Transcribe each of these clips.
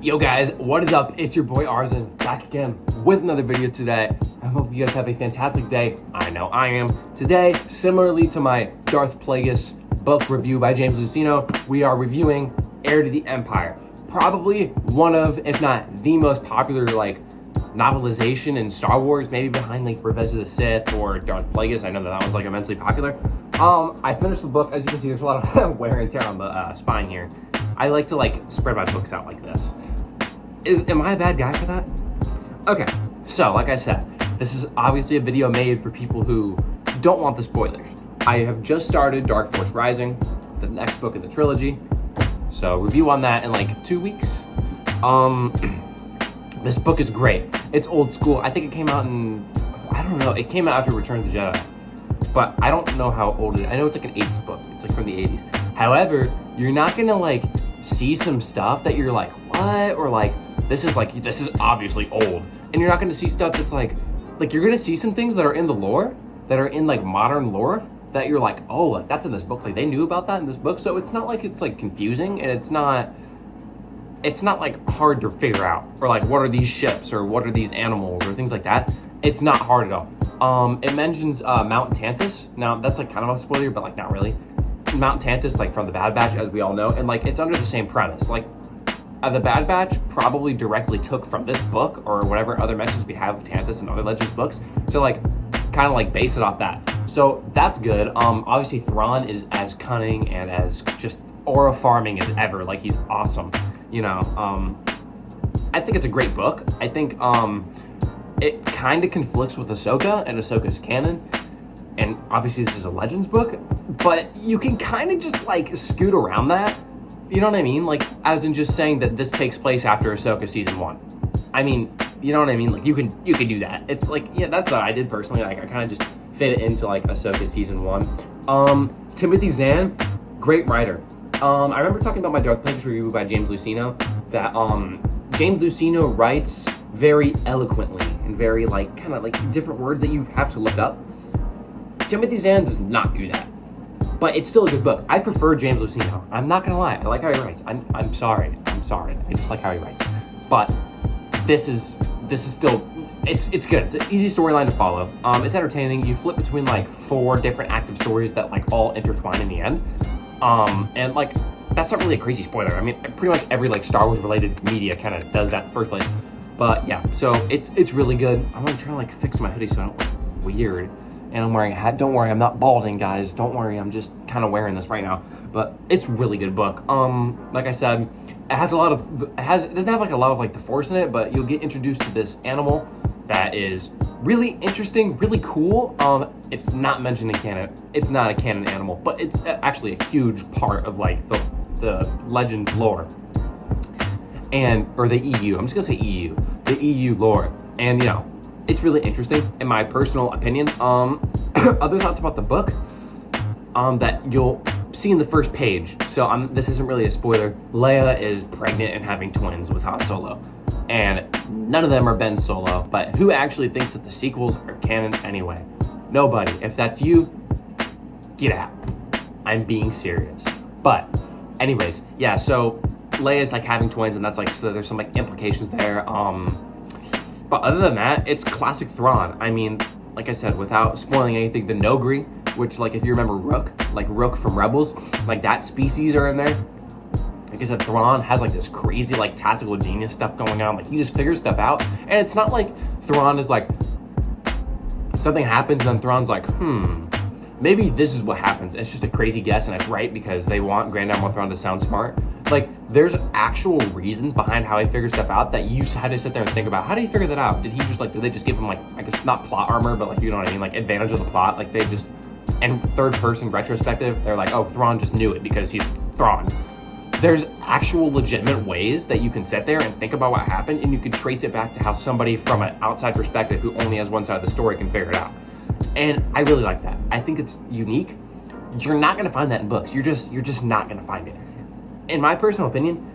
Yo guys, what is up? It's your boy Arzen back again with another video today. I hope you guys have a fantastic day. I know I am. Today, similarly to my Darth Plagueis book review by James Luceno, we are reviewing Heir to the Empire. Probably one of, if not the most popular novelization in Star Wars, maybe behind Revenge of the Sith or Darth Plagueis. I know that was immensely popular. I finished the book. As you can see, there's a lot of wear and tear on the spine here. I like to spread my books out like this. Am I a bad guy for that? Okay, so like I said, this is obviously a video made for people who don't want the spoilers. I have just started Dark Force Rising, the next book of the trilogy. So review on that in 2 weeks. This book is great. It's old school. I think it came out I don't know, it came out after Return of the Jedi. But I don't know how old it is. I know it's an 80s book. It's from the 80s. However, you're not gonna see some stuff that you're like, what? Or this is obviously old. And you're not gonna see stuff that's you're gonna see some things that are in the lore, that are in modern lore, that you're like, oh, that's in this book. They knew about that in this book. So it's not it's confusing, and it's not hard to figure out, or what are these ships, or what are these animals, or things like that. It's not hard at all. It mentions Mount Tantus. Now that's kind of a spoiler, but not really. Mount Tantus, from the Bad Batch, as we all know, and it's under the same premise. The Bad Batch probably directly took from this book or whatever other mentions we have of Tantus and other Legends books to kind of base it off that. So that's good. Obviously Thrawn is as cunning and as just aura farming as ever. He's awesome. I think it's a great book. I think it kind of conflicts with Ahsoka and Ahsoka's canon. And obviously this is a Legends book, but you can kind of just scoot around that. You know what I mean? As in just saying that this takes place after Ahsoka season 1. I mean, you know what I mean? You can do that. It's yeah, that's what I did personally. I kind of just fit it into Ahsoka season 1. Timothy Zahn, great writer. I remember talking about my Darth Plagueis review by James Luceno, that James Luceno writes very eloquently and very different words that you have to look up. Timothy Zahn does not do that, but it's still a good book. I prefer James Luceno. I'm not gonna lie. I like how he writes. I'm sorry. I just like how he writes. But this is still it's good. It's an easy storyline to follow. It's entertaining. You flip between 4 different active stories that all intertwine in the end. And that's not really a crazy spoiler. I mean, pretty much every Star Wars related media kind of does that in the first place. But yeah, so it's really good. I'm gonna try to fix my hoodie so I don't look weird. And I'm wearing a hat. Don't worry, I'm not balding, guys. Don't worry, I'm just kind of wearing this right now. But it's a really good book. Like I said, it doesn't have a lot of the Force in it, but you'll get introduced to this animal that is really interesting, really cool. It's not mentioned in canon. It's not a canon animal, but it's actually a huge part of the Legends lore. Or the EU. I'm just gonna say EU. The EU lore. And it's really interesting, in my personal opinion. Other thoughts about the book that you'll see in the first page. So this isn't really a spoiler. Leia is pregnant and having twins with Han Solo. And none of them are Ben Solo. But who actually thinks that the sequels are canon anyway? Nobody. If that's you, get out. I'm being serious. But anyways, yeah, so Leia's having twins, and that's so there's some implications there. But other than that, it's classic Thrawn. I mean, like I said, without spoiling anything, the Nogri, which if you remember Rook, Rook from Rebels, that species are in there. Like I said, Thrawn has this crazy tactical genius stuff going on. He just figures stuff out. And it's not Thrawn is something happens and then Thrawn's maybe this is what happens. It's just a crazy guess, and it's right because they want Grand Admiral Thrawn to sound smart. There's actual reasons behind how he figures stuff out that you had to sit there and think about. How did he figure that out? Did he just did they just give him I guess not plot armor, but you know what I mean, advantage of the plot? They just, and third person retrospective, they're oh, Thrawn just knew it because he's Thrawn. There's actual legitimate ways that you can sit there and think about what happened, and you can trace it back to how somebody from an outside perspective who only has one side of the story can figure it out. And I really like that. I think it's unique. You're not gonna find that in books. You're just not gonna find it. In my personal opinion,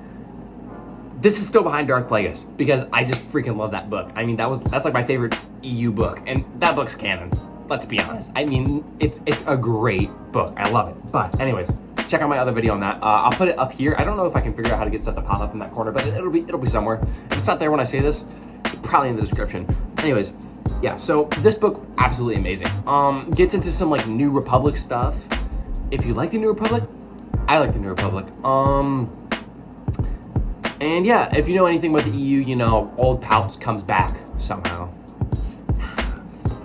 this is still behind Darth Plagueis because I just freaking love that book. I mean, that's my favorite EU book, and that book's canon. Let's be honest. I mean, it's a great book. I love it. But anyways, check out my other video on that. I'll put it up here. I don't know if I can figure out how to get stuff to pop up in that corner, but it'll be somewhere. If it's not there when I say this, it's probably in the description. Anyways, yeah, so this book, absolutely amazing. Gets into some like New Republic stuff. If you like the New Republic, I like the New Republic. And yeah, if you know anything about the EU, you know old Palps comes back somehow.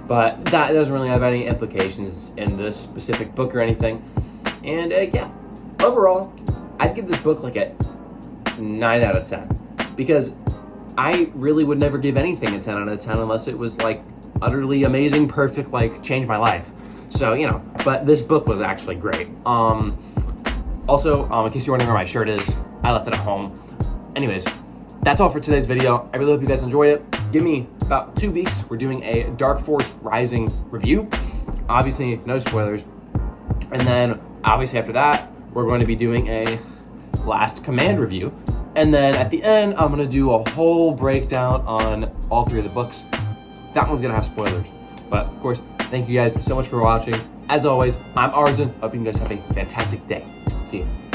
But that doesn't really have any implications in this specific book or anything. And yeah, overall, I'd give this book like a 9 out of 10. Because I really would never give anything a 10 out of 10 unless it was like utterly amazing, perfect, like changed my life. So, you know, but this book was actually great. Also, in case you're wondering where my shirt is, I left it at home. Anyways, that's all for today's video. I really hope you guys enjoyed it. Give me about 2 weeks. We're doing a Dark Force Rising review. Obviously, no spoilers. And then, obviously after that, we're going to be doing a Last Command review. And then at the end, I'm going to do a whole breakdown on all 3 of the books. That one's going to have spoilers. But, of course, thank you guys so much for watching. As always, I'm Arzen. Hope you guys have a fantastic day. See you.